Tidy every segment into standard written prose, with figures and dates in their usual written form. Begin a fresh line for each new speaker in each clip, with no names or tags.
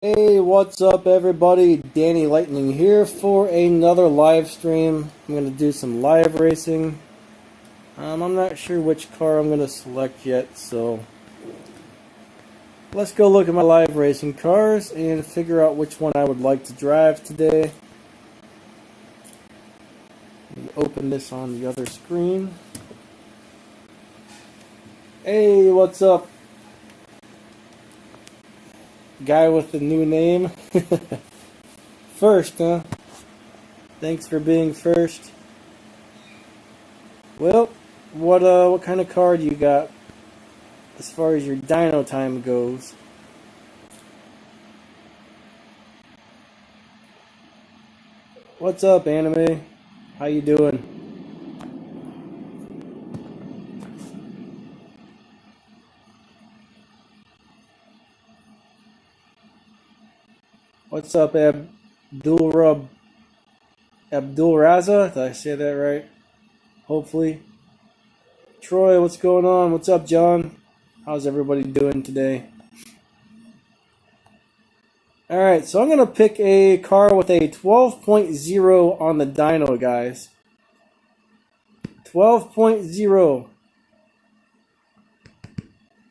Hey, what's up everybody? Danny Lightning here for another live stream. I'm going to do some live racing. I'm not sure which car I'm going to select yet, so let's go look at my live racing cars and figure out which one I would like to drive today. Open this on the other screen. Hey, what's up? Guy with the new name. First, huh? Thanks for being first. Well, what kind of car do you got as far as your dyno time goes? What's up, anime? How you doing? What's up, Abdul Raza? Did I say that right? Hopefully. Troy, what's going on? What's up, John? How's everybody doing today? Alright, so I'm going to pick a car with a 12.0 on the dyno, guys. 12.0.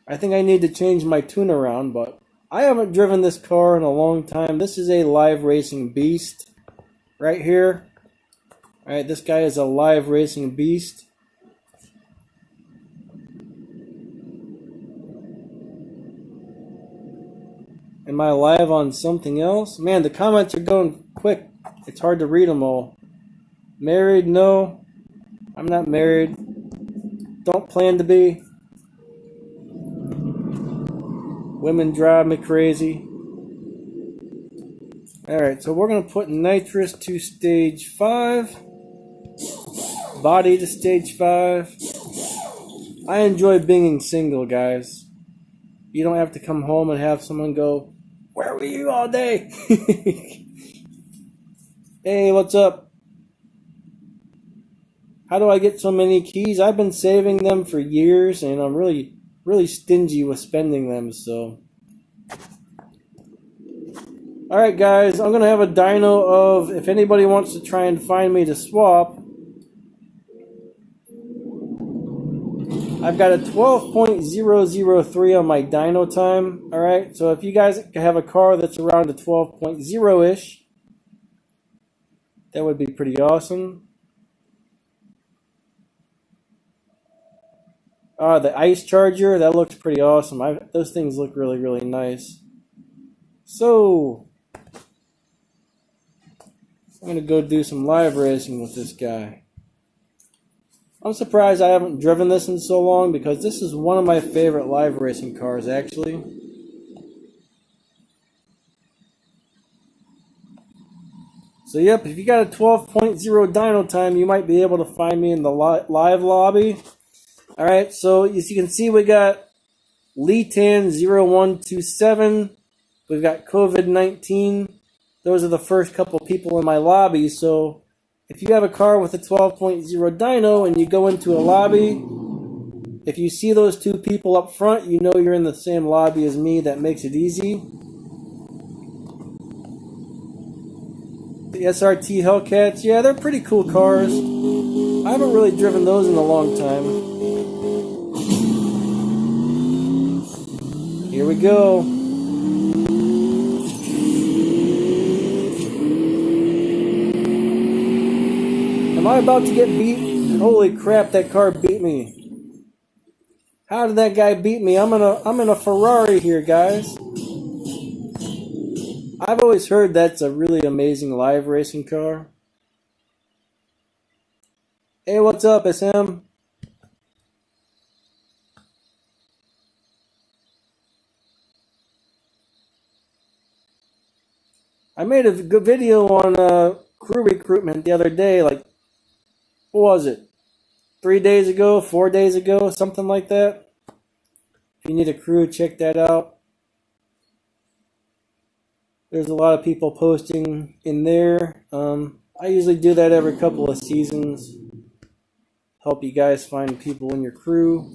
I think I need to change my tune around, but I haven't driven this car in a long time. This is a live racing beast right here. Alright, this guy is a live racing beast. Am I live on something else? Man, the comments are going quick. It's hard to read them all. Married? No. I'm not married. Don't plan to be. Women drive me crazy. Alright, so we're going to put nitrous to stage 5. Body to stage 5. I enjoy being single, guys. You don't have to come home and have someone go, "Where were you all day?" Hey, what's up? How do I get so many keys? I've been saving them for years, and I'm really stingy with spending them, so. Alright, guys, I'm going to have a dyno of, if anybody wants to try and find me to swap, I've got a 12.003 on my dyno time. Alright, so if you guys have a car that's around a 12.0-ish, that would be pretty awesome. The ice charger, that looks pretty awesome. Those things look really nice. So, I'm going to go do some live racing with this guy. I'm surprised I haven't driven this in so long because this is one of my favorite live racing cars, actually. So yep, if you got a 12.0 dyno time, you might be able to find me in the live lobby. Alright, so as you can see, we got Leetan0127. We've got COVID-19. Those are the first couple people in my lobby, so if you have a car with a 12.0 dyno and you go into a lobby, if you see those two people up front, you know you're in the same lobby as me. That makes it easy. The SRT Hellcats, yeah, they're pretty cool cars. I haven't really driven those in a long time. Here we go. Am I about to get beat? Holy crap, that car beat me. How did that guy beat me? I'm in a Ferrari here, guys. I've always heard that's a really amazing live racing car. Hey, what's up, SM? I made a good video on crew recruitment the other day, like, what was it? 3 days ago, 4 days ago, something like that. If you need a crew, check that out. There's a lot of people posting in there. I usually do that every couple of seasons. Help you guys find people in your crew.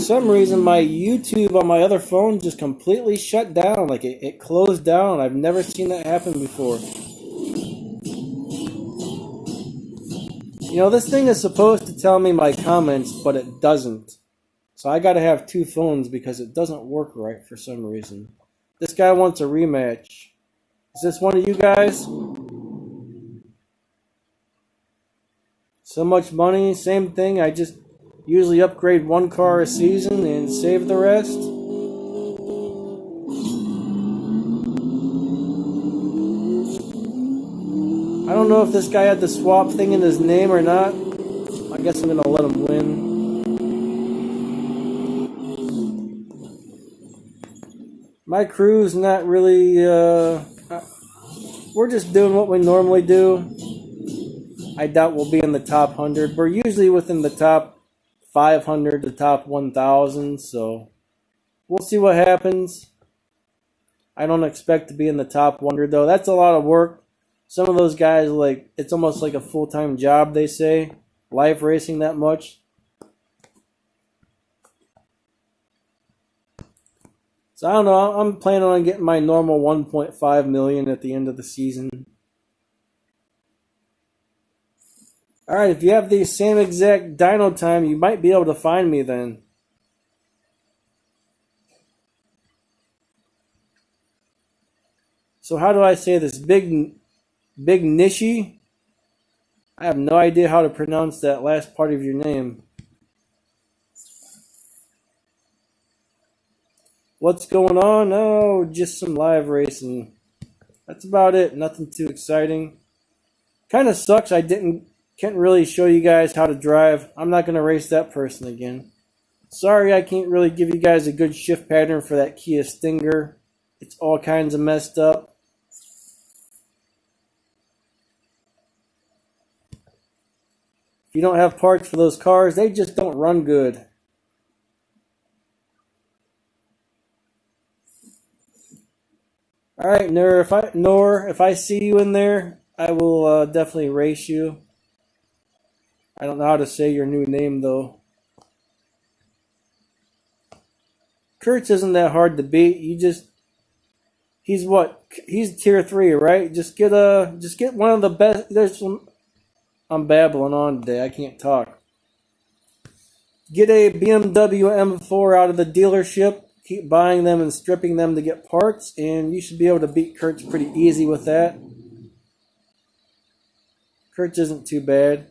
some reason, my YouTube on my other phone just completely shut down. Like it closed down. I've never seen that happen before. You know, this thing is supposed to tell me my comments, but it doesn't. So I gotta have two phones because it doesn't work right for some reason. This guy wants a rematch. Is this one of you guys? So much money, same thing. I just usually upgrade one car a season and save the rest. I don't know if this guy had the swap thing in his name or not. I guess I'm gonna let him win. My crew's not really, we're just doing what we normally do. I doubt we'll be in the top 100. We're usually within the top 500 to top 1,000, so we'll see what happens. I don't expect to be in the top 100, though. That's a lot of work. Some of those guys, like, it's almost like a full-time job, they say, live racing that much. So I don't know, I'm planning on getting my normal 1.5 million at the end of the season. Alright, if you have the same exact dyno time, you might be able to find me then. So how do I say this? Big Nishi? I have no idea how to pronounce that last part of your name. What's going on? Oh, just some live racing. That's about it. Nothing too exciting. Kind of sucks I can't really show you guys how to drive. I'm not going to race that person again. Sorry I can't really give you guys a good shift pattern for that Kia Stinger. It's all kinds of messed up. If you don't have parts for those cars, they just don't run good. Alright, Noor, if I see you in there, I will definitely race you. I don't know how to say your new name, though. Kurtz isn't that hard to beat. He's what? He's tier 3, right? Just get one of the best. I'm babbling on today. I can't talk. Get a BMW M4 out of the dealership. Keep buying them and stripping them to get parts, and you should be able to beat Kurtz pretty easy with that. Kurtz isn't too bad.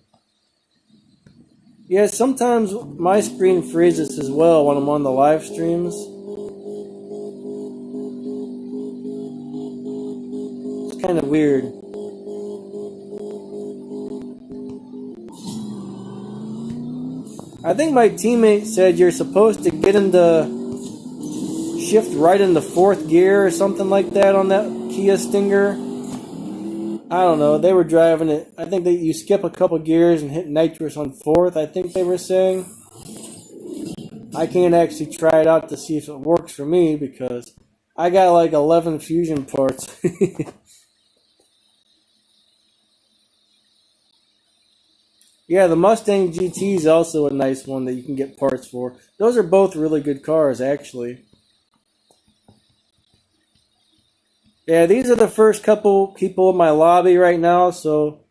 Yeah, sometimes my screen freezes as well when I'm on the live streams. It's kind of weird. I think my teammate said you're supposed to get into shift right into 4th gear or something like that on that Kia Stinger. I don't know. They were driving it. I think that you skip a couple gears and hit nitrous on 4th, I think they were saying. I can't actually try it out to see if it works for me because I got like 11 fusion parts. Yeah, the Mustang GT is also a nice one that you can get parts for. Those are both really good cars, actually. Yeah, these are the first couple people in my lobby right now, so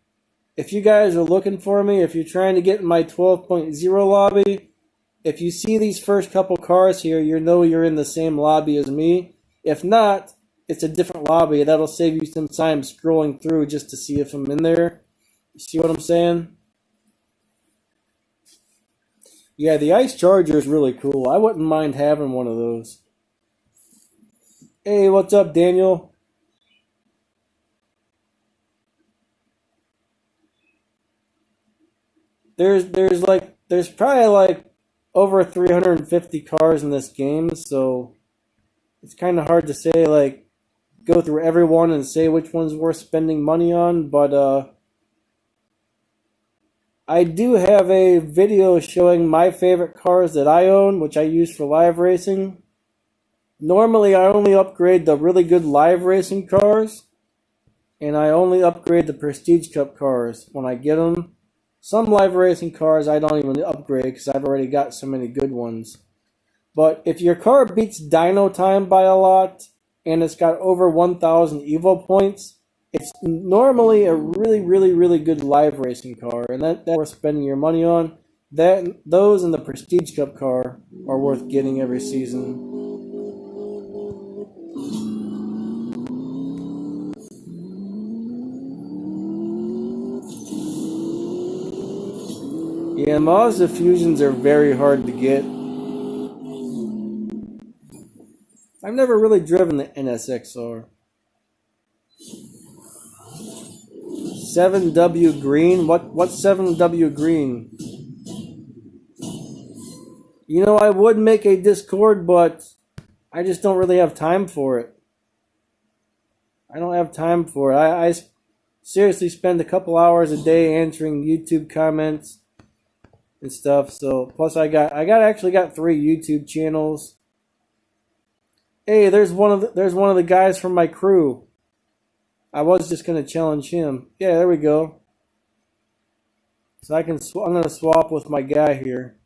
if you guys are looking for me, if you're trying to get in my 12.0 lobby, if you see these first couple cars here, you know you're in the same lobby as me. If not, it's a different lobby. That'll save you some time scrolling through just to see if I'm in there. You see what I'm saying? Yeah, the Ice Charger is really cool. I wouldn't mind having one of those. Hey, what's up, Daniel? There's probably like over 350 cars in this game, so it's kind of hard to say, like, go through everyone and say which one's worth spending money on, but I do have a video showing my favorite cars that I own, which I use for live racing. Normally, I only upgrade the really good live racing cars, and I only upgrade the Prestige Cup cars when I get them. Some live racing cars I don't even upgrade because I've already got so many good ones. But if your car beats dyno time by a lot and it's got over 1,000 Evo points, it's normally a really, really, really good live racing car, and that's worth spending your money on. Those and the Prestige Cup car are worth getting every season. Yeah, Mazda Fusions are very hard to get. I've never really driven the NSXR. 7W green? What's 7W green? You know, I would make a Discord, but I just don't really have time for it. I don't have time for it. I seriously spend a couple hours a day answering YouTube comments and stuff. So plus I actually got 3 YouTube channels. Hey, there's one of the guys from my crew. I was just gonna challenge him. Yeah, there we go. So I'm gonna swap with my guy here.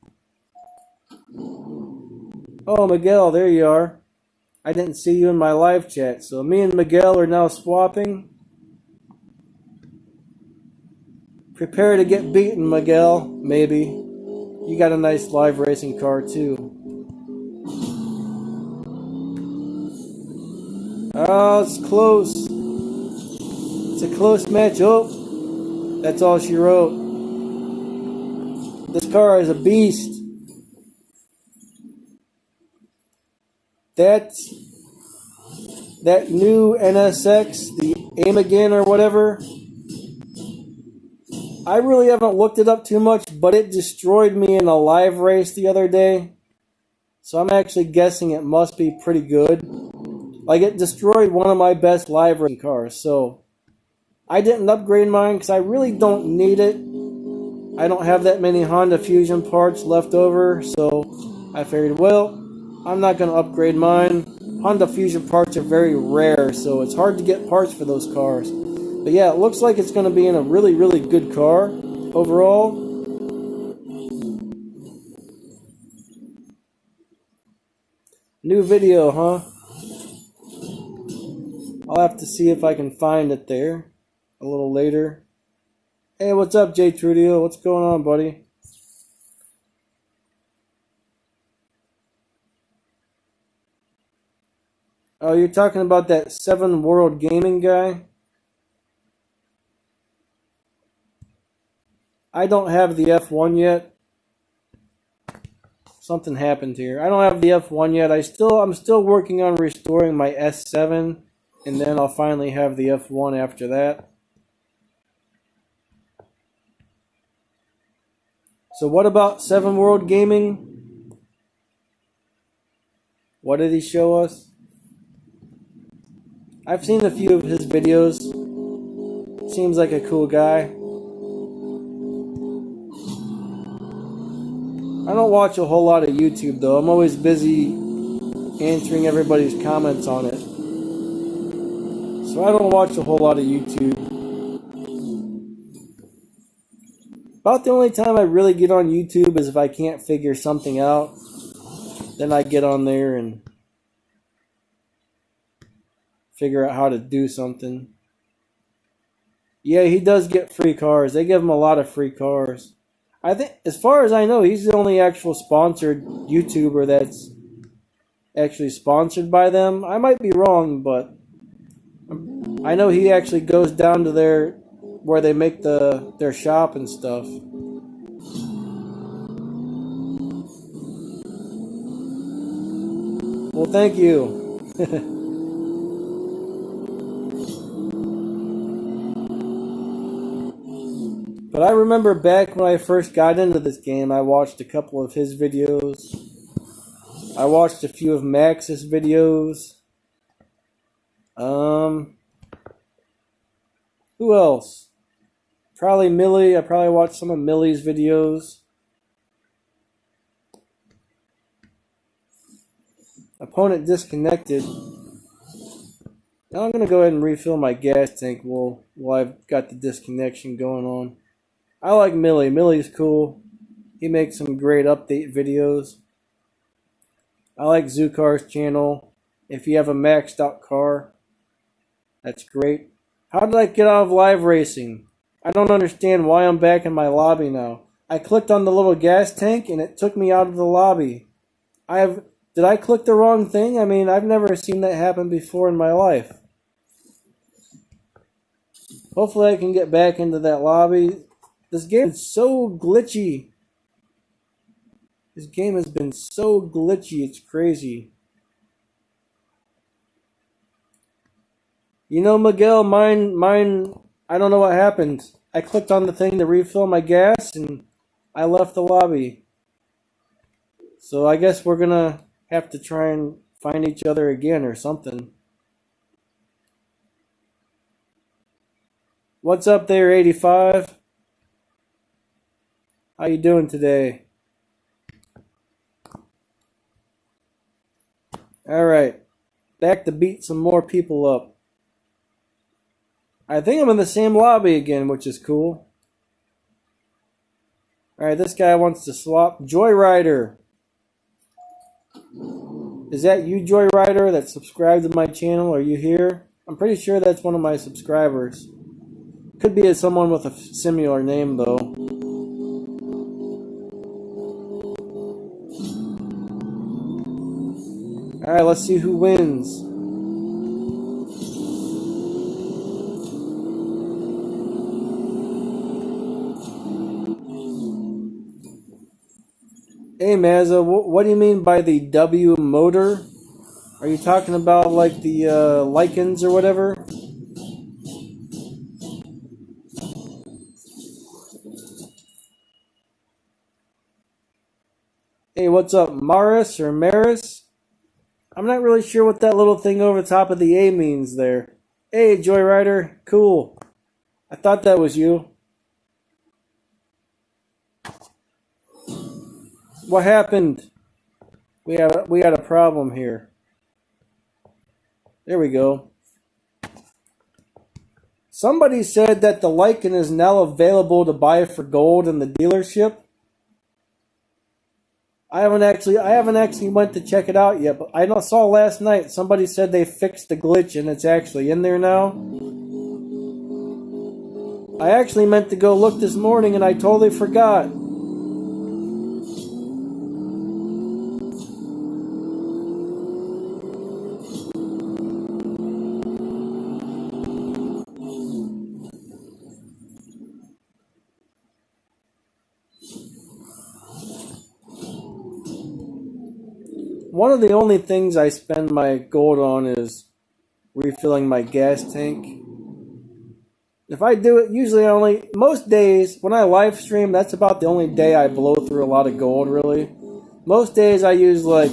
Oh, Miguel, there you are. I didn't see you in my live chat, so me and Miguel are now swapping. Prepare to get beaten, Miguel. Maybe. You got a nice live racing car too. Oh, it's close. It's a close match. Oh, that's all she wrote. This car is a beast. That new NSX, the Aim Again or whatever, I really haven't looked it up too much, but it destroyed me in a live race the other day. So I'm actually guessing it must be pretty good. Like, it destroyed one of my best live racing cars. So I didn't upgrade mine because I really don't need it. I don't have that many Honda Fusion parts left over, so I figured, well, I'm not going to upgrade mine. Honda Fusion parts are very rare, so it's hard to get parts for those cars. But yeah, it looks like it's going to be in a really, really good car overall. New video, huh? I'll have to see if I can find it there a little later. Hey, what's up, Jay Trudio? What's going on, buddy? Oh, you're talking about that 7 World Gaming guy? I don't have the F1 yet. Something happened here. I don't have the F1 yet. I'm still working on restoring my S7, and then I'll finally have the F1 after that. So what about 7 World Gaming? What did he show us? I've seen a few of his videos. Seems like a cool guy. I don't watch a whole lot of YouTube though. I'm always busy answering everybody's comments on it. So I don't watch a whole lot of YouTube. About the only time I really get on YouTube is if I can't figure something out. Then I get on there and figure out how to do something. Yeah, he does get free cars. They give him a lot of free cars. I think, as far as I know, he's the only actual sponsored YouTuber that's actually sponsored by them. I might be wrong, but I know he actually goes down to where they make their shop and stuff. Well, thank you. But I remember back when I first got into this game, I watched a couple of his videos. I watched a few of Max's videos. Who else? Probably Millie. I probably watched some of Millie's videos. Opponent disconnected. Now I'm going to go ahead and refill my gas tank while I've got the disconnection going on. I like Millie. Millie's cool. He makes some great update videos. I like Zukar's channel. If you have a maxed out car, that's great. How did I get out of live racing? I don't understand why I'm back in my lobby now. I clicked on the little gas tank and it took me out of the lobby. Did I click the wrong thing? I mean, I've never seen that happen before in my life. Hopefully I can get back into that lobby. This game is so glitchy. This game has been so glitchy, it's crazy. You know, Miguel, mine, I don't know what happened. I clicked on the thing to refill my gas and I left the lobby. So I guess we're gonna have to try and find each other again or something. What's up there, 85? How you doing today? Alright, back to beat some more people up. I think I'm in the same lobby again, which is cool. Alright, this guy wants to swap. Joyrider. Is that you, Joyrider, that subscribed to my channel? Are you here? I'm pretty sure that's one of my subscribers. Could be someone with a similar name, though. Alright, let's see who wins. Hey Mazza, what do you mean by the W motor? Are you talking about like the lichens or whatever? Hey, what's up, Maris or Maris? I'm not really sure what that little thing over the top of the A means there. Hey, Joyrider, cool. I thought that was you. What happened? We had a problem here. There we go. Somebody said that the lichen is now available to buy for gold in the dealership. I haven't actually went to check it out yet, but I saw last night somebody said they fixed the glitch and it's actually in there now. I actually meant to go look this morning and I totally forgot. One of the only things I spend my gold on is refilling my gas tank. If I do it, usually most days, when I live stream, that's about the only day I blow through a lot of gold, really. Most days I use like,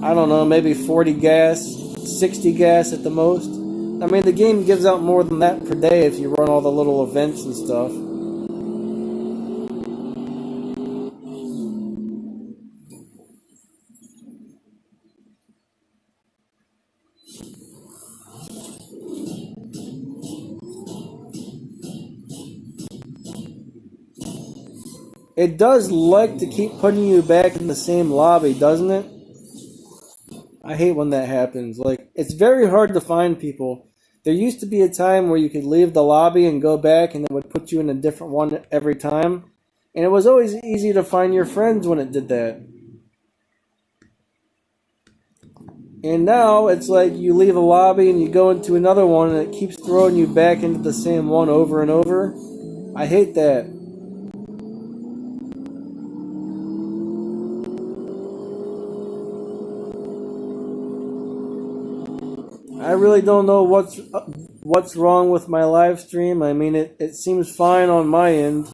I don't know, maybe 40 gas, 60 gas at the most. I mean, the game gives out more than that per day if you run all the little events and stuff. It does like to keep putting you back in the same lobby, doesn't it? I hate when that happens. Like, it's very hard to find people. There used to be a time where you could leave the lobby and go back and it would put you in a different one every time. And it was always easy to find your friends when it did that. And now it's like you leave a lobby and you go into another one and it keeps throwing you back into the same one over and over. I hate that. I really don't know what's wrong with my live stream. I mean, it seems fine on my end.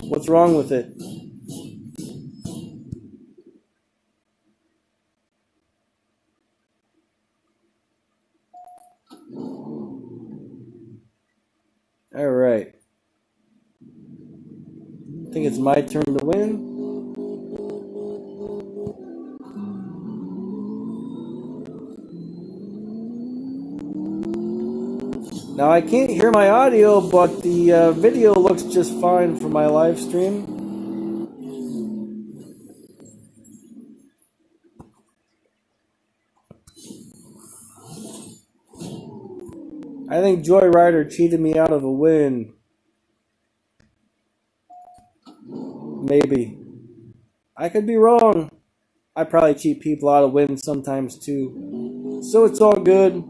What's wrong with it? All right. I think it's my turn to win. Now I can't hear my audio, but the video looks just fine for my live stream. I think Joyrider cheated me out of a win. Maybe. I could be wrong. I probably cheat people out of wins sometimes too. So it's all good.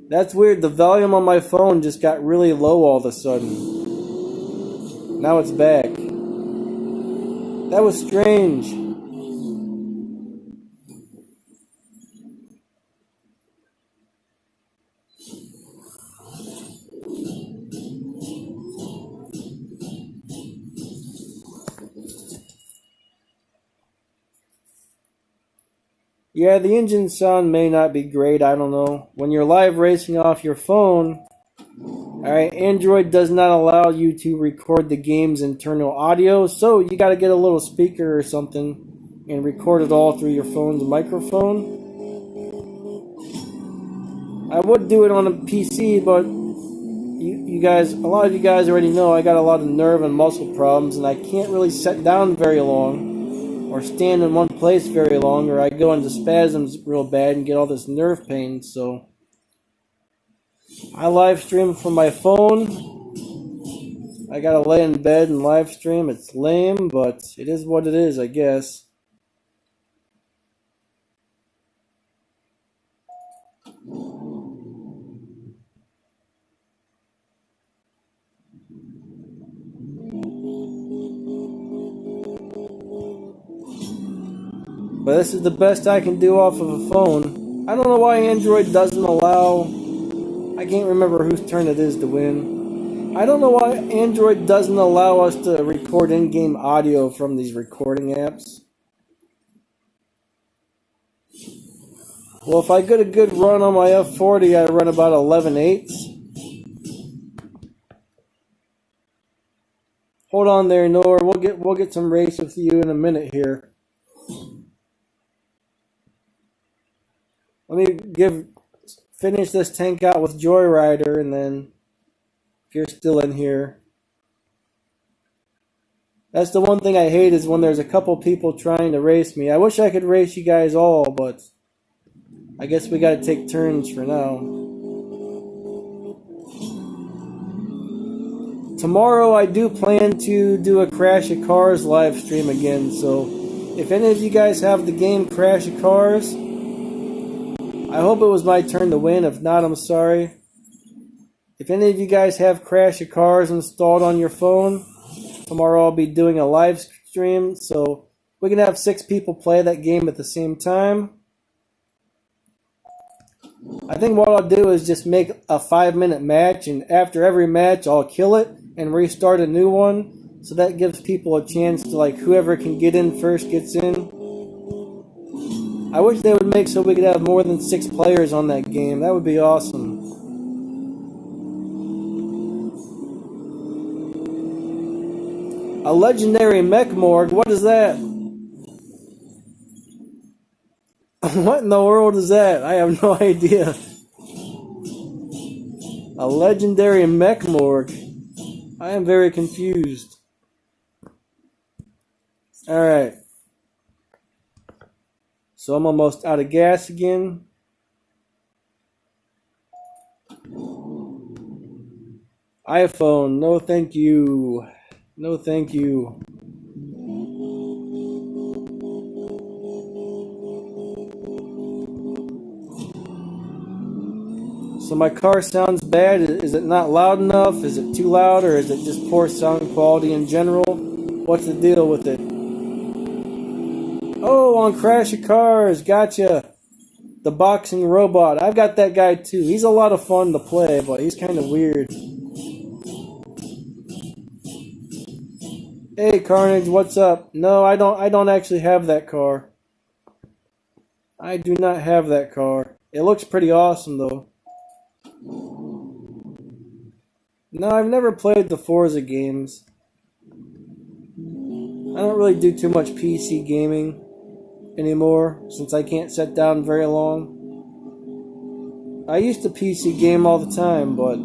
That's weird. The volume on my phone just got really low all of a sudden. Now it's back. That was strange. Yeah, the engine sound may not be great, I don't know. When you're live racing off your phone, alright, Android does not allow you to record the game's internal audio, so you gotta get a little speaker or something and record it all through your phone's microphone. I would do it on a PC, but you guys, a lot of you guys already know I got a lot of nerve and muscle problems, and I can't really sit down very long or stand in one place very long, or I go into spasms real bad and get all this nerve pain. So I live stream from my phone. I gotta lay in bed and live stream. It's lame, but it is what it is, I guess. But this is the best I can do off of a phone. I don't know why Android doesn't allow... I can't remember whose turn it is to win. I don't know why Android doesn't allow us to record in-game audio from these recording apps. Well, if I get a good run on my F40, I run about 11/8. Hold on there, Noah. We'll get some race with you in a minute here. Let me finish this tank out with Joyrider, and then if you're still in here. That's the one thing I hate, is when there's a couple people trying to race me. I wish I could race you guys all, but I guess we gotta take turns for now. Tomorrow I do plan to do a Crash of Cars live stream again, so if any of you guys have the game Crash of Cars, I hope it was my turn to win. If not, I'm sorry. If any of you guys have Crash of Cars installed on your phone, tomorrow I'll be doing a live stream, so we can have 6 people play that game at the same time. I think what I'll do is just make a 5-minute match, and after every match I'll kill it and restart a new one, so that gives people a chance to, like, whoever can get in first gets in. I wish they would make so we could have more than 6 players on that game. That would be awesome. A legendary mech morgue? What is that? What in the world is that? I have no idea. A legendary mech morgue. I am very confused. Alright. So I'm almost out of gas again. iPhone, no thank you. No thank you. So my car sounds bad. Is it not loud enough? Is it too loud? Or is it just poor sound quality in general? What's the deal with it? Oh, on Crash of Cars. Gotcha. The boxing robot. I've got that guy too. He's a lot of fun to play, but he's kind of weird. Hey Carnage, what's up? No, I don't actually have that car. I do not have that car. It looks pretty awesome though. No, I've never played the Forza games. I don't really do too much PC gaming anymore, since I can't sit down very long. I used to PC game all the time, but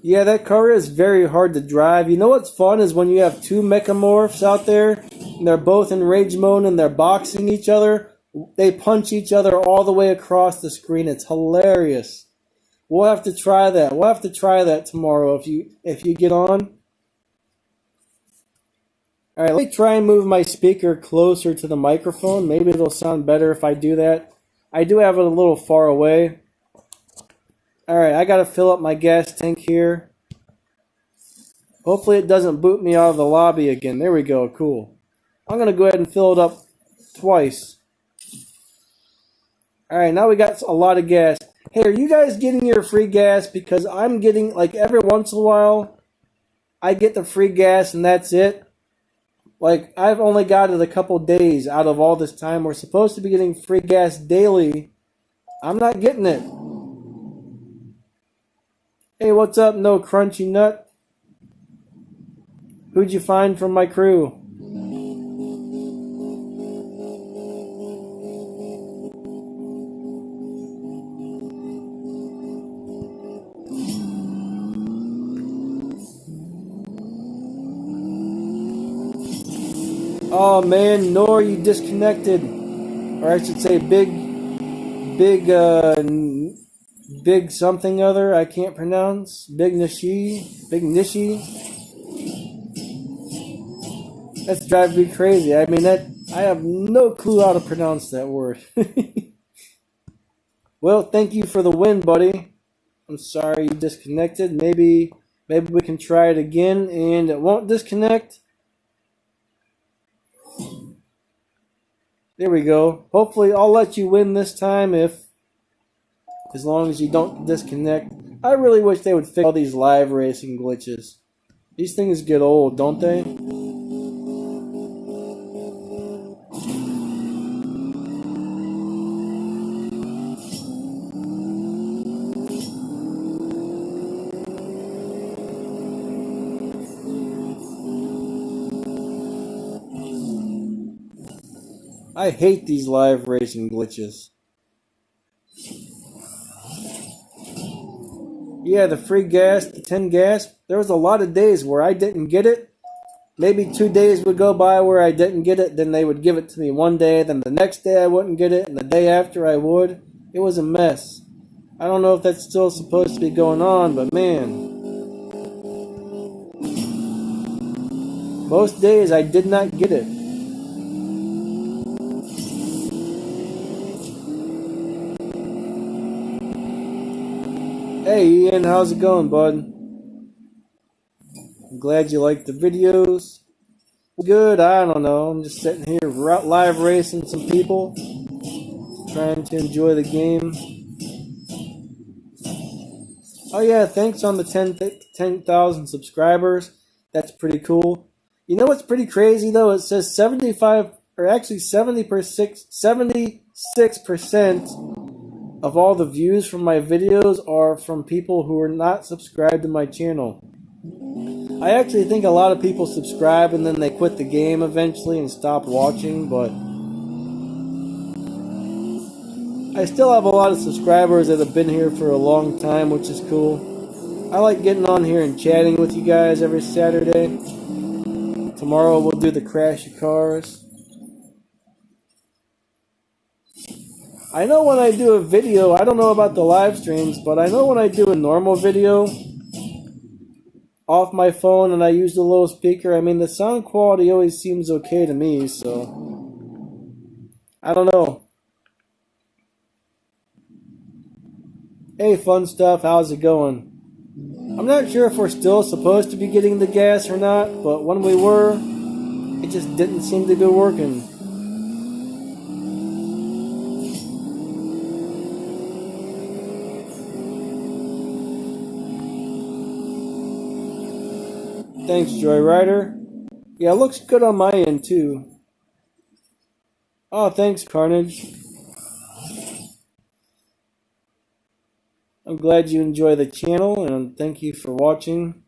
Yeah, that car is very hard to drive. You know what's fun is when you have two mechamorphs out there, and they're both in rage mode and they're boxing each other. They punch each other all the way across the screen. It's hilarious. We'll have to try that. We'll have to try that tomorrow if you get on. All right, let me try and move my speaker closer to the microphone. Maybe it'll sound better if I do that. I do have it a little far away. All right, I got to fill up my gas tank here. Hopefully it doesn't boot me out of the lobby again. There we go, cool. I'm going to go ahead and fill it up twice. All right, now we got a lot of gas. Hey, are you guys getting your free gas? Because I'm getting, like, every once in a while, I get the free gas and that's it. Like, I've only got it a couple days out of all this time. We're supposed to be getting free gas daily. I'm not getting it. Hey, what's up, No Crunchy Nut? Who'd you find from my crew? Oh man, Nor, you disconnected. Or I should say big something other I can't pronounce. Big Nishi. That's driving me crazy. I mean, I have no clue how to pronounce that word. Well, thank you for the win, buddy. I'm sorry you disconnected. Maybe we can try it again and it won't disconnect. There we go. Hopefully I'll let you win this time as long as you don't disconnect. I really wish they would fix all these live racing glitches. These things get old, don't they? I hate these live racing glitches. Yeah, the free gas, the 10 gas, there was a lot of days where I didn't get it. Maybe 2 days would go by where I didn't get it, then they would give it to me one day, then the next day I wouldn't get it, and the day after I would. It was a mess. I don't know if that's still supposed to be going on, but man. Most days I did not get it. Hey Ian, how's it going, bud? I'm glad you like the videos. Good, I don't know. I'm just sitting here live racing some people, trying to enjoy the game. Oh yeah, thanks on the 10,000 subscribers. That's pretty cool. You know what's pretty crazy though? It says 76% of all the views from my videos are from people who are not subscribed to my channel. I actually think a lot of people subscribe and then they quit the game eventually and stop watching, but I still have a lot of subscribers that have been here for a long time, which is cool. I like getting on here and chatting with you guys every Saturday. Tomorrow we'll do the Crash of Cars. I know when I do a video, I don't know about the live streams, but I know when I do a normal video off my phone and I use the low speaker, I mean the sound quality always seems okay to me, so I don't know. Hey Fun Stuff, how's it going? I'm not sure if we're still supposed to be getting the gas or not, but when we were, it just didn't seem to be working. Thanks, Joyrider. Yeah, it looks good on my end, too. Oh, thanks, Carnage. I'm glad you enjoy the channel, and thank you for watching.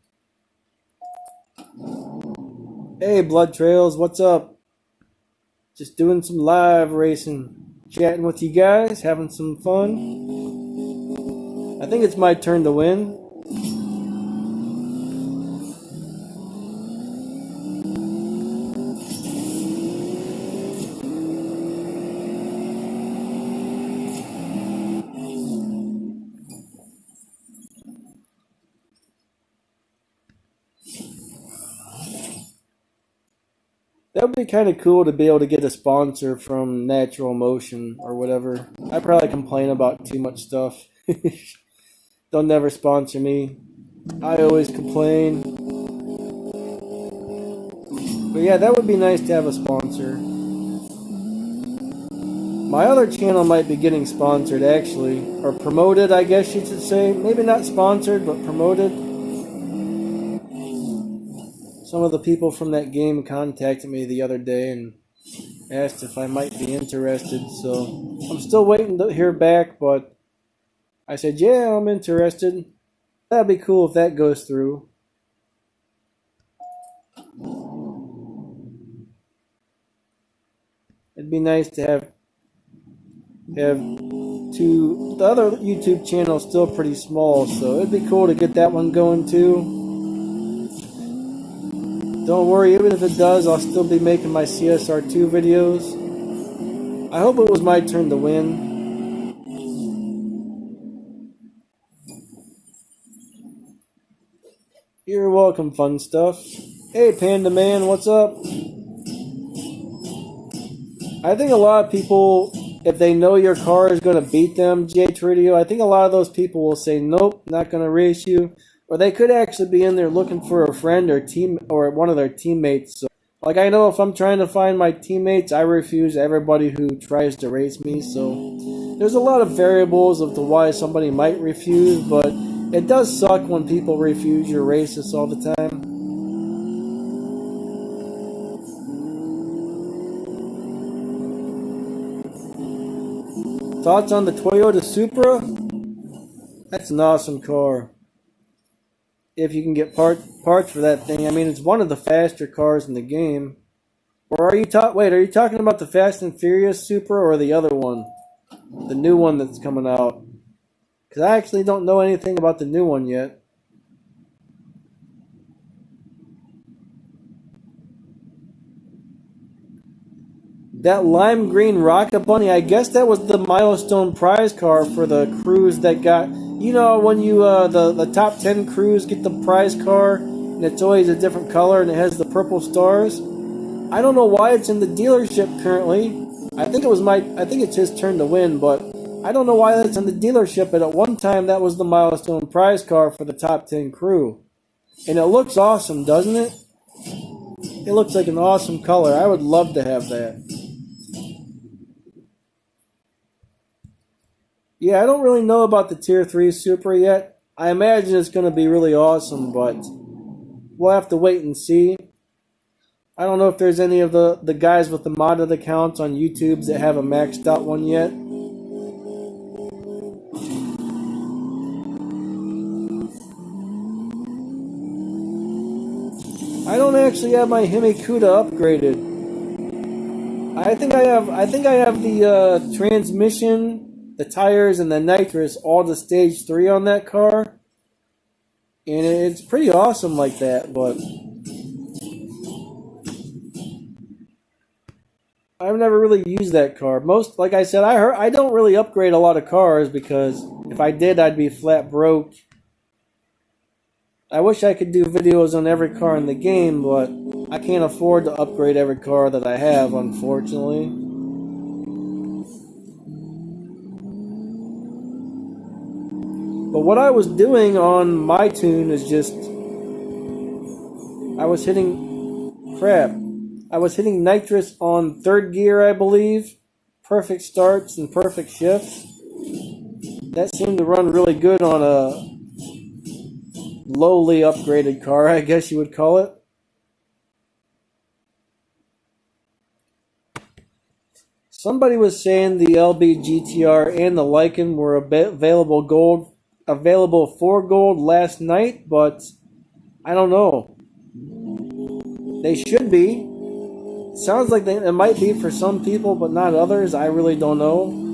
Hey, Blood Trails, what's up? Just doing some live racing. Chatting with you guys, having some fun. I think it's my turn to win. That would be kind of cool to be able to get a sponsor from Natural Motion or whatever. I probably complain about too much stuff. They'll never sponsor me. I always complain. But yeah, that would be nice to have a sponsor. My other channel might be getting sponsored actually. Or promoted, I guess you should say. Maybe not sponsored, but promoted. Some of the people from that game contacted me the other day and asked if I might be interested. So I'm still waiting to hear back, but I said, yeah, I'm interested. That'd be cool if that goes through. It'd be nice to have two. The other YouTube channel is still pretty small, so it'd be cool to get that one going too. Don't worry, even if it does, I'll still be making my CSR2 videos. I hope it was my turn to win. You're welcome, fun stuff. Hey, Panda Man, what's up? I think a lot of people, if they know your car is going to beat them, GH Radio, I think a lot of those people will say, nope, not going to race you. Or they could actually be in there looking for a friend or one of their teammates. So, like, I know if I'm trying to find my teammates, I refuse everybody who tries to race me. So there's a lot of variables of to why somebody might refuse, but it does suck when people refuse your races all the time. Thoughts on the Toyota Supra? That's an awesome car. If you can get parts for that thing. I mean, it's one of the faster cars in the game. Or are you talking about the Fast and Furious Supra or the other one? The new one that's coming out? Because I actually don't know anything about the new one yet. That lime green Rocket Bunny, I guess that was the milestone prize car for the crews that got... You know, when you the top 10 crews get the prize car, and it's always a different color, and it has the purple stars. I don't know why it's in the dealership currently. I think it's his turn to win, but I don't know why that's in the dealership. But at one time, that was the milestone prize car for the top 10 crew, and it looks awesome, doesn't it? It looks like an awesome color. I would love to have that. Yeah, I don't really know about the Tier 3 Supra yet. I imagine it's going to be really awesome, but we'll have to wait and see. I don't know if there's any of the guys with the modded accounts on YouTube that have a maxed out one yet. I don't actually have my Himikuta upgraded. I think I have the transmission, the tires, and the nitrous all to stage 3 on that car, and it's pretty awesome like that. But I've never really used that car. Like I said, I don't really upgrade a lot of cars because if I did, I'd be flat broke. I wish I could do videos on every car in the game, but I can't afford to upgrade every car that I have, unfortunately. But what I was doing on my tune is just, I was hitting nitrous on 3rd gear, I believe. Perfect starts and perfect shifts. That seemed to run really good on a lowly upgraded car, I guess you would call it. Somebody was saying the LB GTR and the Lycan were available for gold last night, but I don't know. They should be. Sounds like it might be for some people, but not others. I really don't know.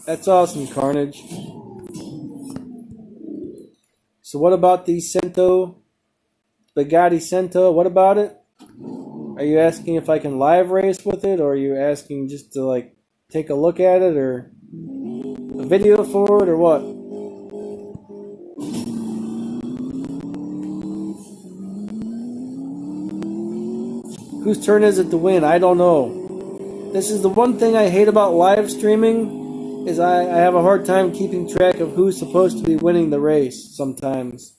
That's awesome, Carnage. So what about the Bugatti Cento? What about it? Are you asking if I can live race with it, or are you asking just to like take a look at it, or a video for it, or what? Whose turn is it to win? I don't know. This is the one thing I hate about live streaming, is I have a hard time keeping track of who's supposed to be winning the race sometimes.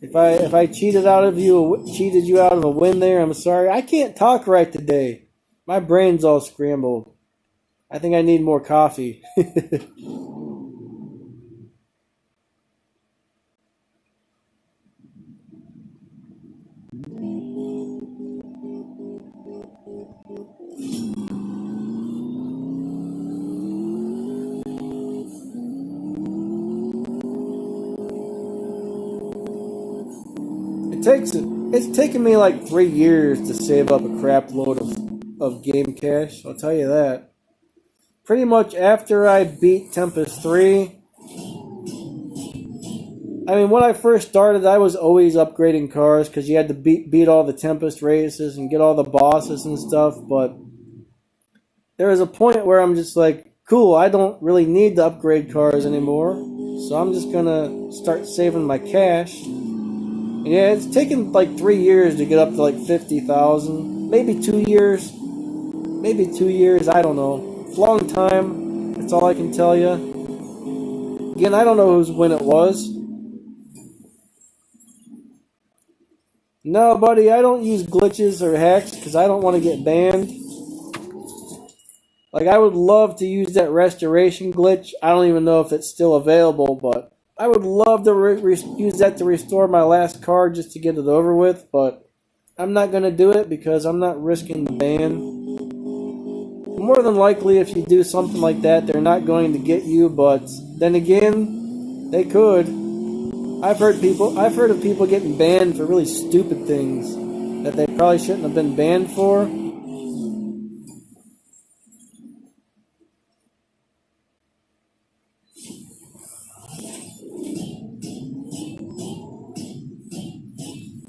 If I cheated you out of a win there, I'm sorry. I can't talk right today. My brain's all scrambled. I think I need more coffee. It's taken me like 3 years to save up a crap load of game cash, I'll tell you that. Pretty much after I beat Tempest 3, I mean, when I first started, I was always upgrading cars because you had to beat all the Tempest races and get all the bosses and stuff, but there was a point where I'm just like, cool, I don't really need to upgrade cars anymore, so I'm just gonna start saving my cash. Yeah, it's taken like 3 years to get up to like 50,000. Maybe 2 years. Maybe 2 years, I don't know. Long time, that's all I can tell you. Again, I don't know whose win it was. No, buddy, I don't use glitches or hacks because I don't want to get banned. Like, I would love to use that restoration glitch. I don't even know if it's still available, but I would love to use that to restore my last car just to get it over with, but I'm not going to do it because I'm not risking the ban. More than likely, if you do something like that, they're not going to get you, but then again, they could. I've heard of people getting banned for really stupid things that they probably shouldn't have been banned for.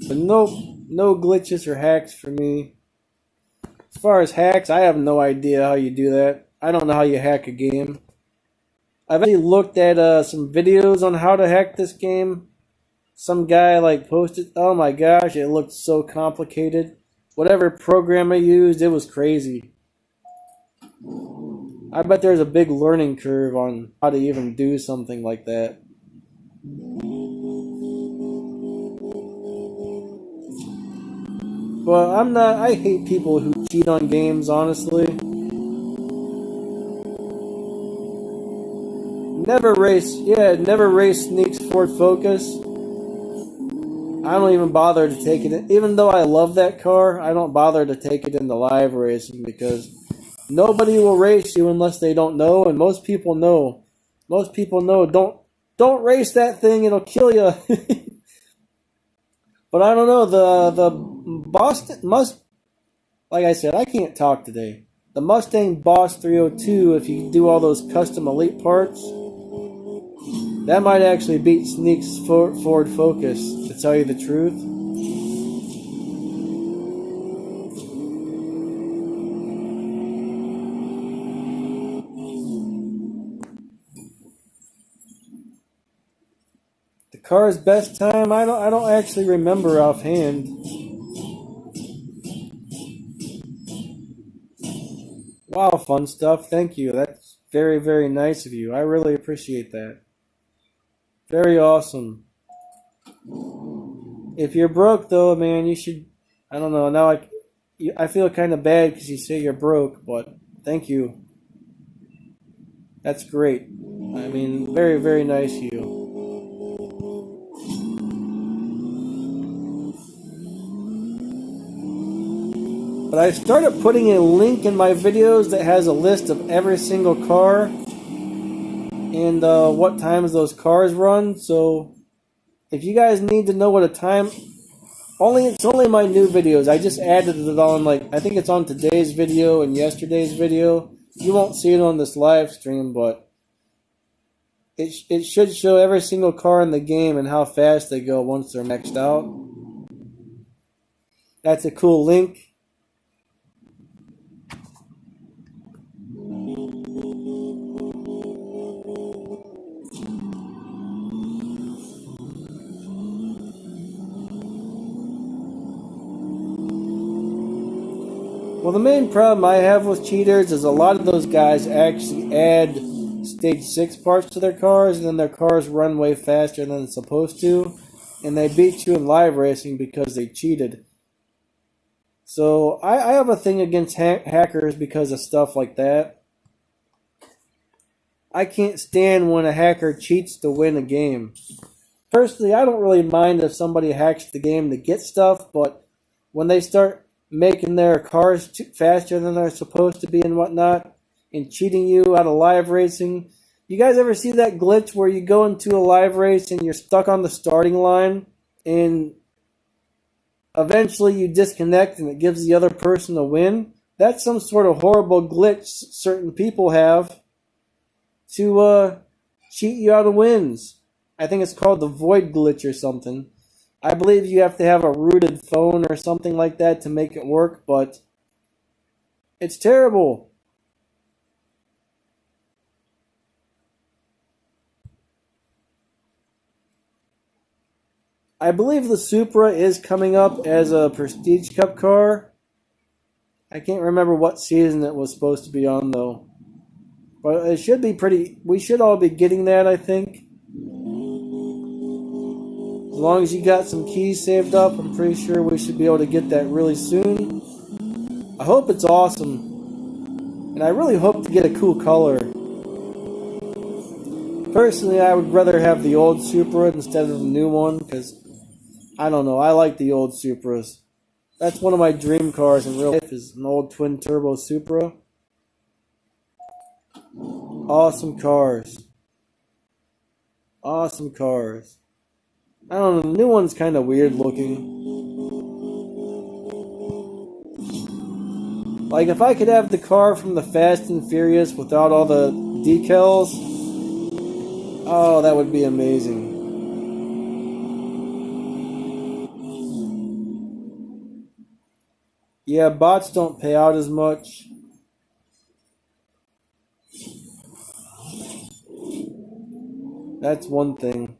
But no glitches or hacks for me. As far as hacks, I have no idea how you do that. I don't know how you hack a game. I've actually looked at some videos on how to hack this game. Some guy like posted, oh my gosh, it looked so complicated. Whatever program I used, it was crazy. I bet there's a big learning curve on how to even do something like that. But I hate people who cheat on games, honestly. Never race Sneak's Ford Focus. I don't even bother to take it in. Even though I love that car, I don't bother to take it into live racing because nobody will race you unless they don't know, and most people know. Most people know, don't race that thing, it'll kill you. But I don't know, the Boston like I said, I can't talk today. The Mustang Boss 302, if you do all those custom elite parts, that might actually beat Sneak's Ford Focus, to tell you the truth. The car's best time, I don't actually remember offhand. Wow, fun stuff. Thank you. That's very, very nice of you. I really appreciate that. Very awesome. If you're broke, though, man, you should... I don't know. Now I feel kind of bad because you say you're broke, but thank you. That's great. I mean, very, very nice of you. But I started putting a link in my videos that has a list of every single car and what times those cars run. So if you guys need to know what a time, it's only my new videos. I just added it on, I think it's on today's video and yesterday's video. You won't see it on this live stream, but it should show every single car in the game and how fast they go once they're maxed out. That's a cool link. Well, the main problem I have with cheaters is a lot of those guys actually add stage 6 parts to their cars, and then their cars run way faster than it's supposed to, and they beat you in live racing because they cheated. So I have a thing against hackers because of stuff like that. I can't stand when a hacker cheats to win a game. Personally, I don't really mind if somebody hacks the game to get stuff, but when they start making their cars faster than they're supposed to be and whatnot, and cheating you out of live racing. You guys ever see that glitch where you go into a live race and you're stuck on the starting line, and eventually you disconnect and it gives the other person a win? That's some sort of horrible glitch certain people have to cheat you out of wins. I think it's called the void glitch or something. I believe you have to have a rooted phone or something like that to make it work, but it's terrible. I believe the Supra is coming up as a Prestige Cup car. I can't remember what season it was supposed to be on, though. But it should be pretty... We should all be getting that, I think. As long as you got some keys saved up, I'm pretty sure we should be able to get that really soon. I hope it's awesome. And I really hope to get a cool color. Personally, I would rather have the old Supra instead of the new one, because, I don't know, I like the old Supras. That's one of my dream cars in real life, is an old twin-turbo Supra. Awesome cars. Awesome cars. I don't know, the new one's kind of weird looking. Like, if I could have the car from the Fast and Furious without all the decals, oh, that would be amazing. Yeah, bots don't pay out as much. That's one thing.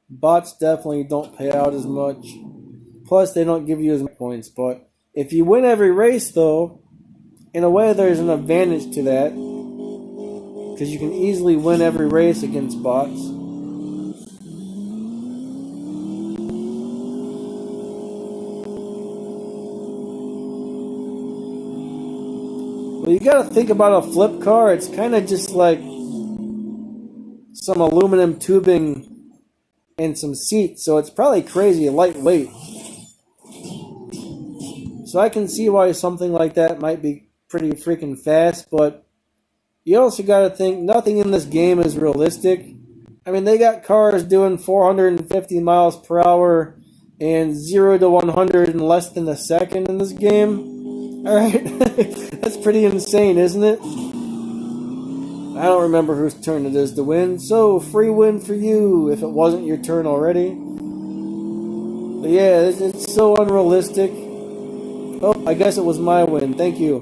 Bots definitely don't pay out as much. Plus, they don't give you as many points. But if you win every race, though, in a way there's an advantage to that. Because you can easily win every race against bots. Well, you gotta think about a flip car. It's kind of just like some aluminum tubing and some seats, so it's probably crazy lightweight. So I can see why something like that might be pretty freaking fast, but you also got to think nothing in this game is realistic. I mean, they got cars doing 450 miles per hour and 0 to 100 in less than a second in this game. Alright, that's pretty insane, isn't it? I don't remember whose turn it is to win, so free win for you if it wasn't your turn already. But yeah, it's so unrealistic. Oh, I guess it was my win. Thank you.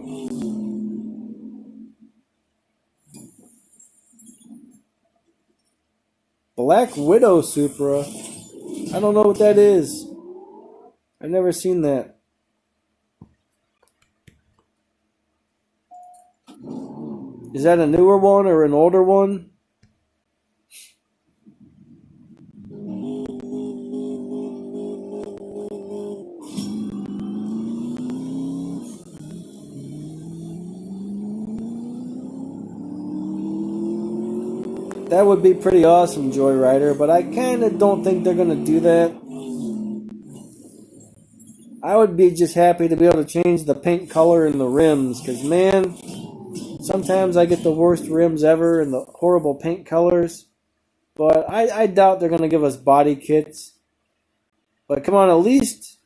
Black Widow Supra. I don't know what that is. I've never seen that. Is that a newer one or an older one? That would be pretty awesome, Joyrider, but I kind of don't think they're going to do that. I would be just happy to be able to change the paint color and the rims, because, man, sometimes I get the worst rims ever and the horrible paint colors. But I doubt they're going to give us body kits. But come on, at least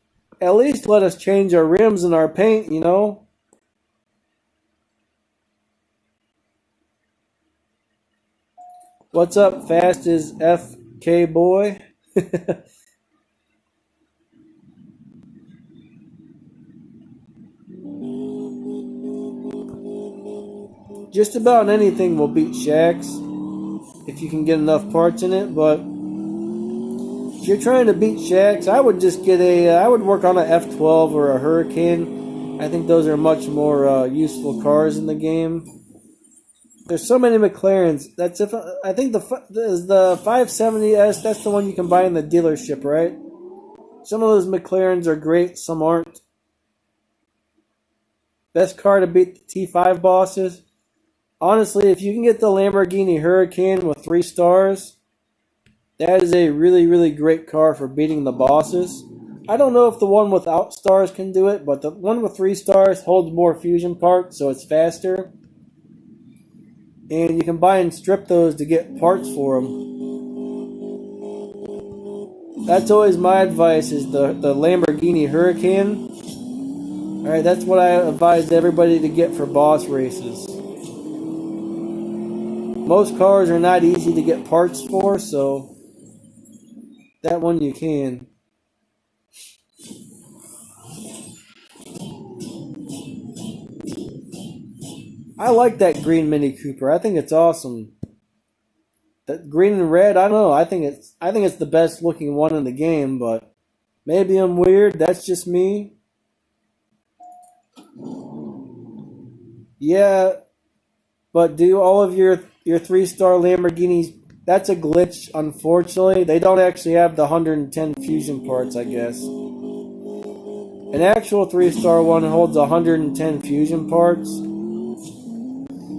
let us change our rims and our paint, you know? What's up, fast as FK boy? Just about anything will beat Shaxx if you can get enough parts in it, but if you're trying to beat Shaxx, I would just get I would work on a F12 or a Hurricane. I think those are much more useful cars in the game. There's so many McLarens. That's if I think the 570S. That's the one you can buy in the dealership, right? Some of those McLarens are great, some aren't. Best car to beat the T5 bosses. Honestly, if you can get the Lamborghini Hurricane with 3 stars, that is a really, really great car for beating the bosses. I don't know if the one without stars can do it, but the one with 3 stars holds more fusion parts, so it's faster. And you can buy and strip those to get parts for them. That's always my advice, is the Lamborghini Hurricane. Alright, that's what I advise everybody to get for boss races. Most cars are not easy to get parts for, so that one you can. I like that green Mini Cooper. I think it's awesome. That green and red, I don't know. I think it's the best looking one in the game, but maybe I'm weird. That's just me. Yeah, but do all of your 3-star Lamborghinis? That's a glitch, unfortunately. They don't actually have the 110 fusion parts, I guess. An actual 3-star one holds 110 fusion parts.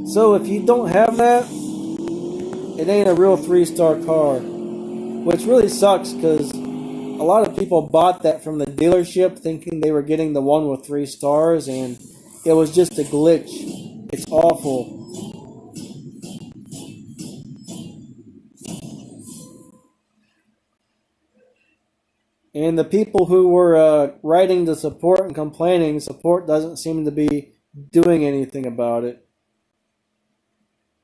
So if you don't have that, it ain't a real 3-star car. Which really sucks, because a lot of people bought that from the dealership thinking they were getting the one with 3 stars, and it was just a glitch. It's awful. And the people who were writing to support and complaining, support doesn't seem to be doing anything about it.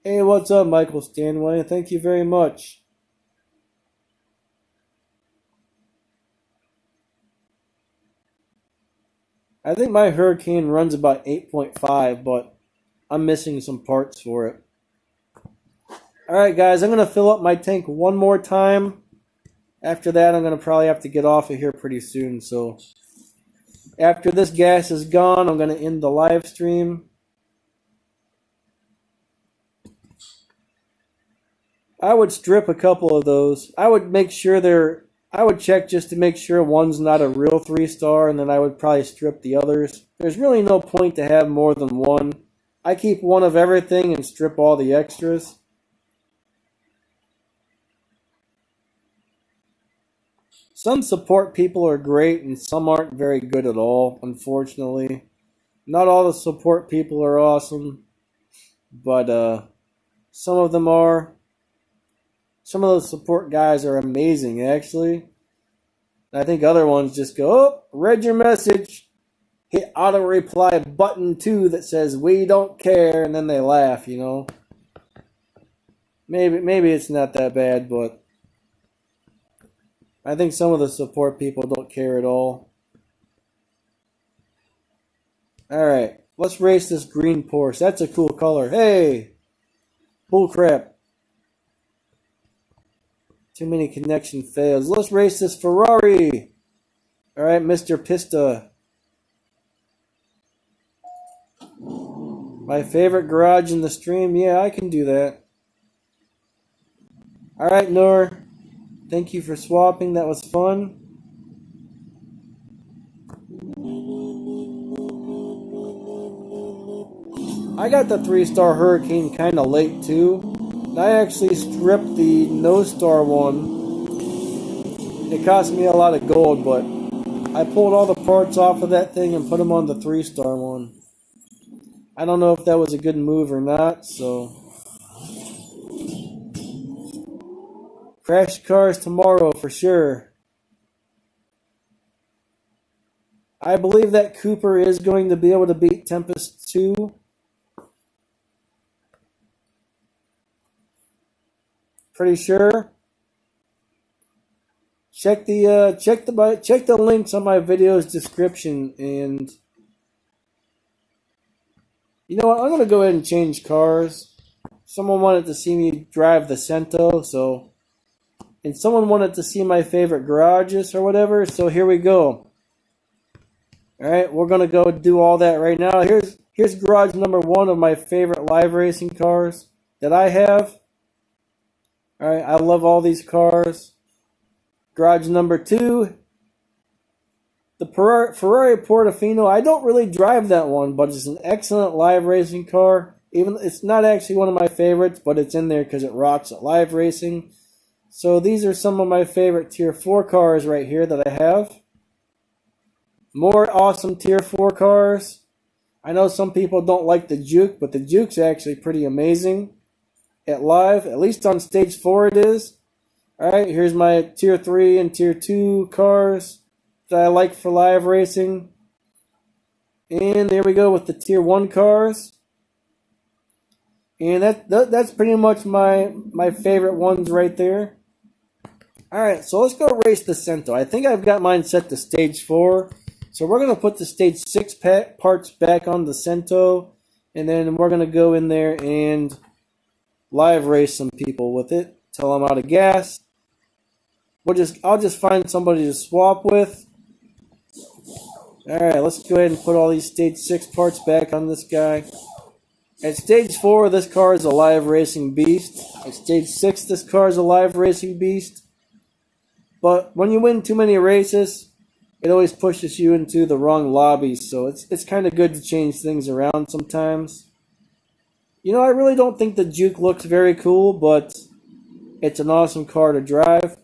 Hey, what's up, Michael Stanway? Thank you very much. I think my Hurricane runs about 8.5, but I'm missing some parts for it. Alright, guys, I'm going to fill up my tank one more time. After that, I'm going to probably have to get off of here pretty soon. So after this gas is gone, I'm going to end the live stream. I would strip a couple of those. I would make sure I would check just to make sure one's not a real 3-star, and then I would probably strip the others. There's really no point to have more than one. I keep one of everything and strip all the extras. Some support people are great and some aren't very good at all, unfortunately. Not all the support people are awesome, but some of them are. Some of those support guys are amazing, actually. I think other ones just go, oh, read your message. Hit auto reply button 2 that says, we don't care, and then they laugh, you know. Maybe it's not that bad, but I think some of the support people don't care at all. Alright, let's race this green Porsche. That's a cool color. Hey! Bullcrap. Too many connection fails. Let's race this Ferrari. Alright, Mr. Pista. My favorite garage in the stream. Yeah, I can do that. Alright, Noor. Thank you for swapping. That was fun. I got the 3-star Hurricane kind of late, too. I actually stripped the no-star one. It cost me a lot of gold, but I pulled all the parts off of that thing and put them on the 3-star one. I don't know if that was a good move or not, so... Crash cars tomorrow for sure. I believe that Cooper is going to be able to beat Tempest 2. Pretty sure. Check the links on my video's description, and you know what? I'm gonna go ahead and change cars. Someone wanted to see me drive the Cento, and someone wanted to see my favorite garages or whatever. So here we go. All right, we're gonna go do all that right now. Here's garage number 1 of my favorite live racing cars that I have. All right, I love all these cars. Garage number 2, the Ferrari Portofino. I don't really drive that one, but it's an excellent live racing car. Even it's not actually one of my favorites, but it's in there because it rocks at live racing. So these are some of my favorite Tier 4 cars right here that I have. More awesome Tier 4 cars. I know some people don't like the Juke, but the Juke's actually pretty amazing at live. At least on Stage 4 it is. Alright, here's my Tier 3 and Tier 2 cars that I like for live racing. And there we go with the Tier 1 cars. And that's pretty much my favorite ones right there. Alright, so let's go race the Cento. I think I've got mine set to Stage 4. So we're going to put the Stage 6 parts back on the Cento. And then we're going to go in there and live race some people with it till I'm out of gas. I'll just find somebody to swap with. Alright, let's go ahead and put all these Stage 6 parts back on this guy. At Stage 4, this car is a live racing beast. At Stage 6, this car is a live racing beast. But when you win too many races, it always pushes you into the wrong lobbies. So it's kind of good to change things around sometimes. You know, I really don't think the Juke looks very cool, but it's an awesome car to drive.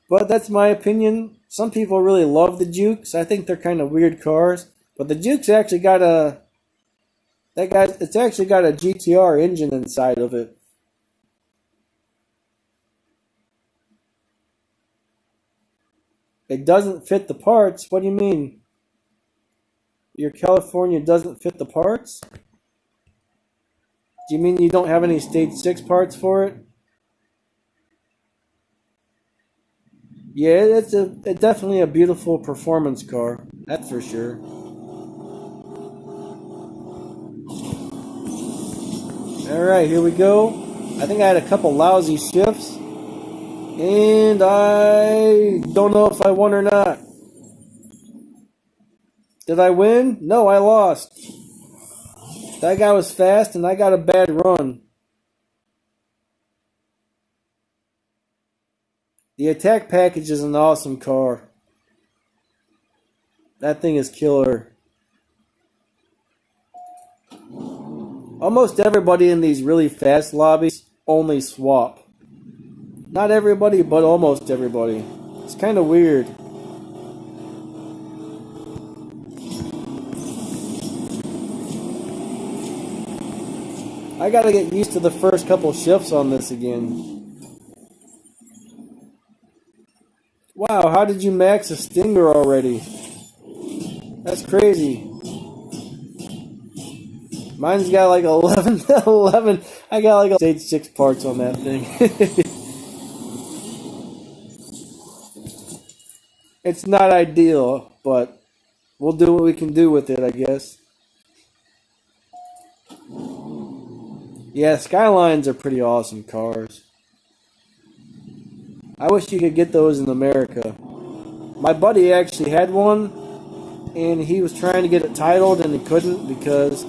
But that's my opinion. Some people really love the Jukes. I think they're kind of weird cars. But the Juke's actually got it's actually got a GTR engine inside of it. It doesn't fit the parts? What do you mean? Your California doesn't fit the parts? Do you mean you don't have any Stage 6 parts for it? Yeah, it's definitely a beautiful performance car. That's for sure. Alright, here we go. I think I had a couple lousy shifts. And I don't know if I won or not. Did I win? No, I lost. That guy was fast and I got a bad run. The attack package is an awesome car. That thing is killer. Almost everybody in these really fast lobbies only swap. Not everybody, but almost everybody. It's kind of weird. I gotta get used to the first couple shifts on this again. Wow, how did you max a Stinger already? That's crazy. Mine's got like 11. I got like Stage 6 parts on that thing. It's not ideal, but we'll do what we can do with it, I guess. Yeah, Skylines are pretty awesome cars. I wish you could get those in America. My buddy actually had one, and he was trying to get it titled, and he couldn't because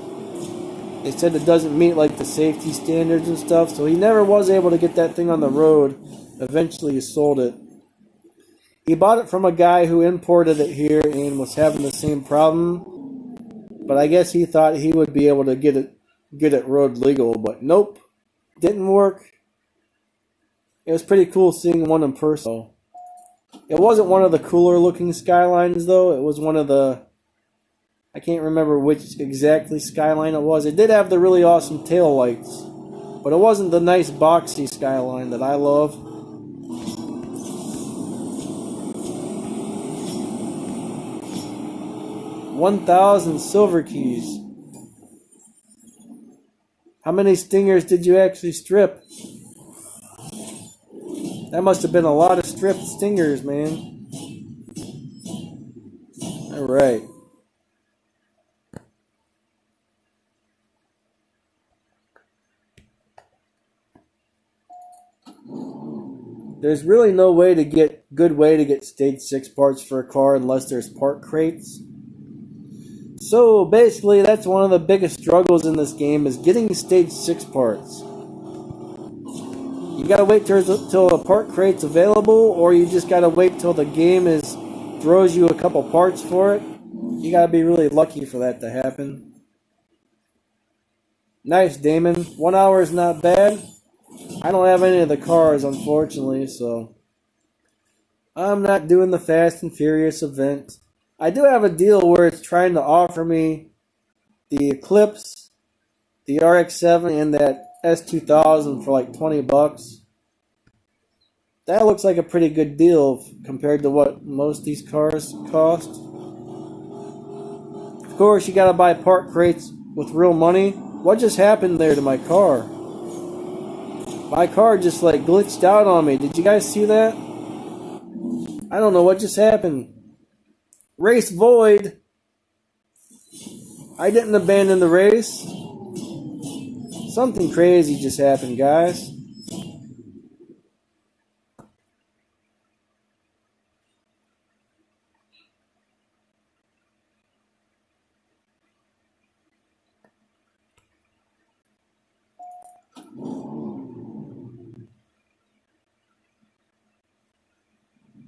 they said it doesn't meet like the safety standards and stuff, so he never was able to get that thing on the road. Eventually he sold it. He bought it from a guy who imported it here and was having the same problem, but I guess he thought he would be able to get it road legal, but nope, didn't work. It was pretty cool seeing one in person. It wasn't one of the cooler looking Skylines though. It was one of the, I can't remember which exactly Skyline it was. It did have the really awesome tail lights, but it wasn't the nice boxy Skyline that I love. 1,000 silver keys. How many stingers did you actually strip? That must have been a lot of stripped stingers, man. Alright. There's really no good way to get stage 6 parts for a car unless there's part crates. So basically that's one of the biggest struggles in this game is getting stage 6 parts. You gotta wait till a part crate's available, or you just gotta wait till the game throws you a couple parts for it. You gotta be really lucky for that to happen. Nice, Damon. 1 hour is not bad. I don't have any of the cars, unfortunately, so I'm not doing the Fast and Furious event. I do have a deal where it's trying to offer me the Eclipse, the RX-7, and that S2000 for like $20. That looks like a pretty good deal compared to what most of these cars cost. Of course, you gotta buy part crates with real money. What just happened there to my car? My car just like glitched out on me. Did you guys see that? I don't know what just happened. Race void. I didn't abandon the race. Something crazy just happened, guys.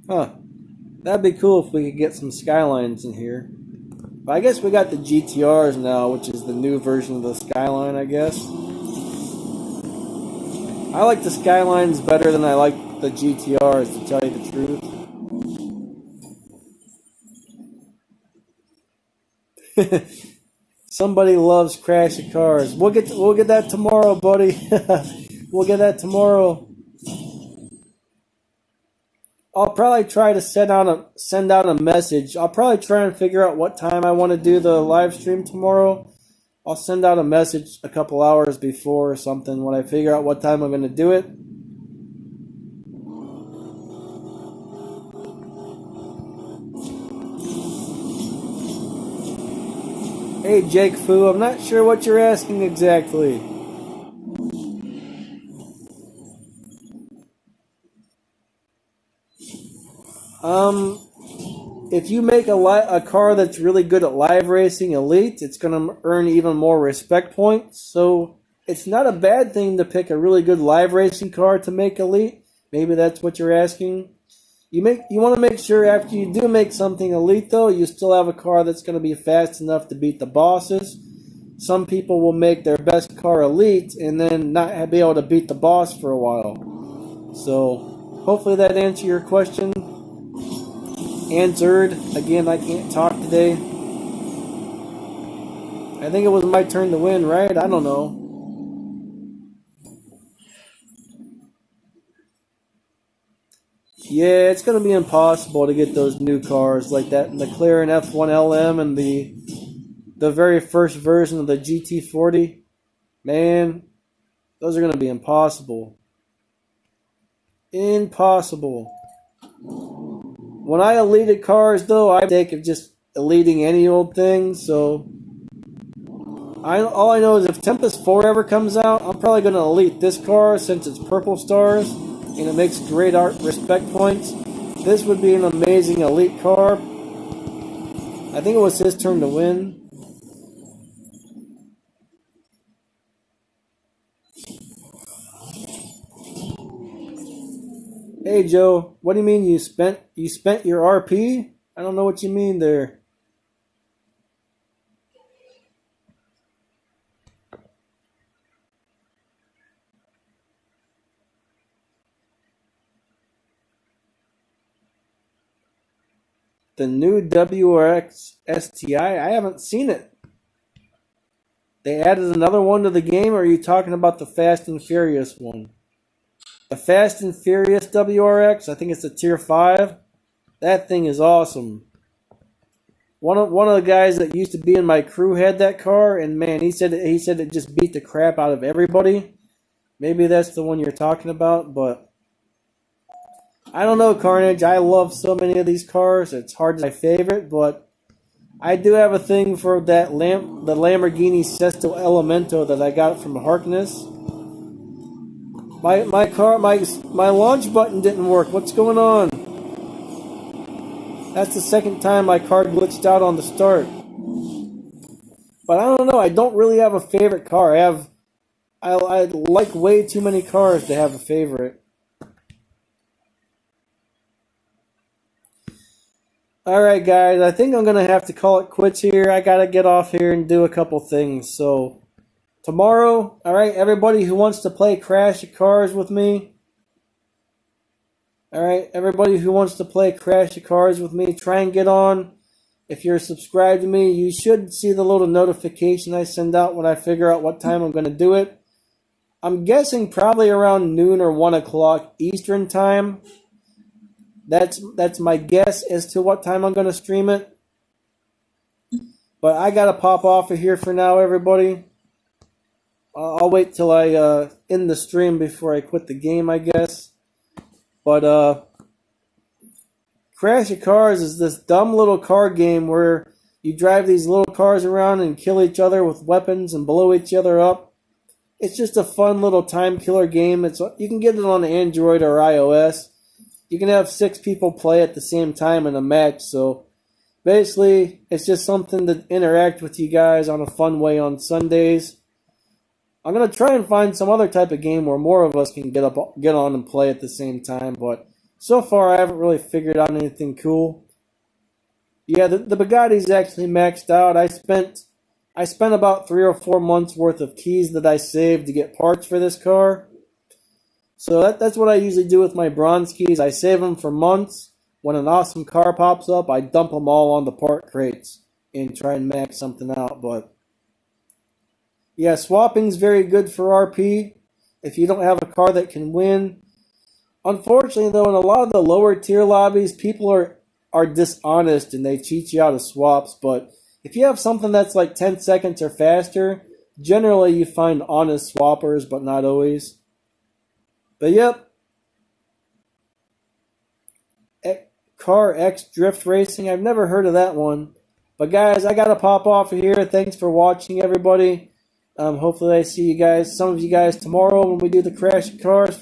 Huh. That'd be cool if we could get some Skylines in here. But I guess we got the GTRs now, which is the new version of the Skyline, I guess. I like the Skylines better than I like the GTRs, to tell you the truth. Somebody loves crashing cars. We'll get that tomorrow, buddy. We'll get that tomorrow. I'll probably try to send out a message. I'll probably try and figure out what time I want to do the live stream tomorrow. I'll send out a message a couple hours before or something when I figure out what time I'm going to do it. Hey, Jake Fu, I'm not sure what you're asking exactly. If you make a car that's really good at live racing elite, it's going to earn even more respect points. So it's not a bad thing to pick a really good live racing car to make elite. Maybe that's what you're asking. You want to make sure after you do make something elite, though, you still have a car that's going to be fast enough to beat the bosses. Some people will make their best car elite and then not be able to beat the boss for a while. So hopefully that answered your question. Answered. Again, I can't talk today. I think it was my turn to win, right? I don't know. Yeah, it's going to be impossible to get those new cars like that McLaren F1 LM and the very first version of the GT40. Man, those are going to be impossible. Impossible. When I elited cars, though, I think of just eliting any old thing, so all I know is if Tempest 4 ever comes out, I'm probably going to elite this car since it's purple stars and it makes great art respect points. This would be an amazing elite car. I think it was his turn to win. Hey Joe, what do you mean you spent your RP? I don't know what you mean there. The new WRX STI? I haven't seen it. They added another one to the game, or are you talking about the Fast and Furious one? The Fast and Furious WRX, I think it's a Tier 5. That thing is awesome. One of the guys that used to be in my crew had that car, and man, he said it just beat the crap out of everybody. Maybe that's the one you're talking about, but I don't know, Carnage. I love so many of these cars. It's hard to my favorite, but I do have a thing for the Lamborghini Sesto Elemento that I got from Harkness. My launch button didn't work. What's going on? That's the second time my car glitched out on the start. But I don't know. I don't really have a favorite car. I like way too many cars to have a favorite. Alright guys, I think I'm going to have to call it quits here. I got to get off here and do a couple things. So, tomorrow, alright, everybody who wants to play Crash of Cars with me. Alright, everybody who wants to play Crash of Cars with me, try and get on. If you're subscribed to me, you should see the little notification I send out when I figure out what time I'm going to do it. I'm guessing probably around noon or 1 o'clock Eastern time. That's my guess as to what time I'm going to stream it. But I got to pop off of here for now, everybody. I'll wait till I end the stream before I quit the game, I guess. But Crash of Cars is this dumb little car game where you drive these little cars around and kill each other with weapons and blow each other up. It's just a fun little time killer game. You can get it on Android or iOS. You can have 6 people play at the same time in a match. So basically, it's just something to interact with you guys on a fun way on Sundays. I'm going to try and find some other type of game where more of us can get on and play at the same time. But so far, I haven't really figured out anything cool. Yeah, the Bugatti's actually maxed out. I spent about 3 or 4 months worth of keys that I saved to get parts for this car. So that's what I usually do with my bronze keys. I save them for months. When an awesome car pops up, I dump them all on the part crates and try and max something out. But yeah, swapping's very good for RP if you don't have a car that can win. Unfortunately, though, in a lot of the lower tier lobbies, people are dishonest and they cheat you out of swaps. But if you have something that's like 10 seconds or faster, generally you find honest swappers, but not always. But yep. Car X Drift Racing. I've never heard of that one. But guys, I gotta pop off of here. Thanks for watching, everybody. Hopefully I see you guys, some of you guys tomorrow when we do the Crash of Cars.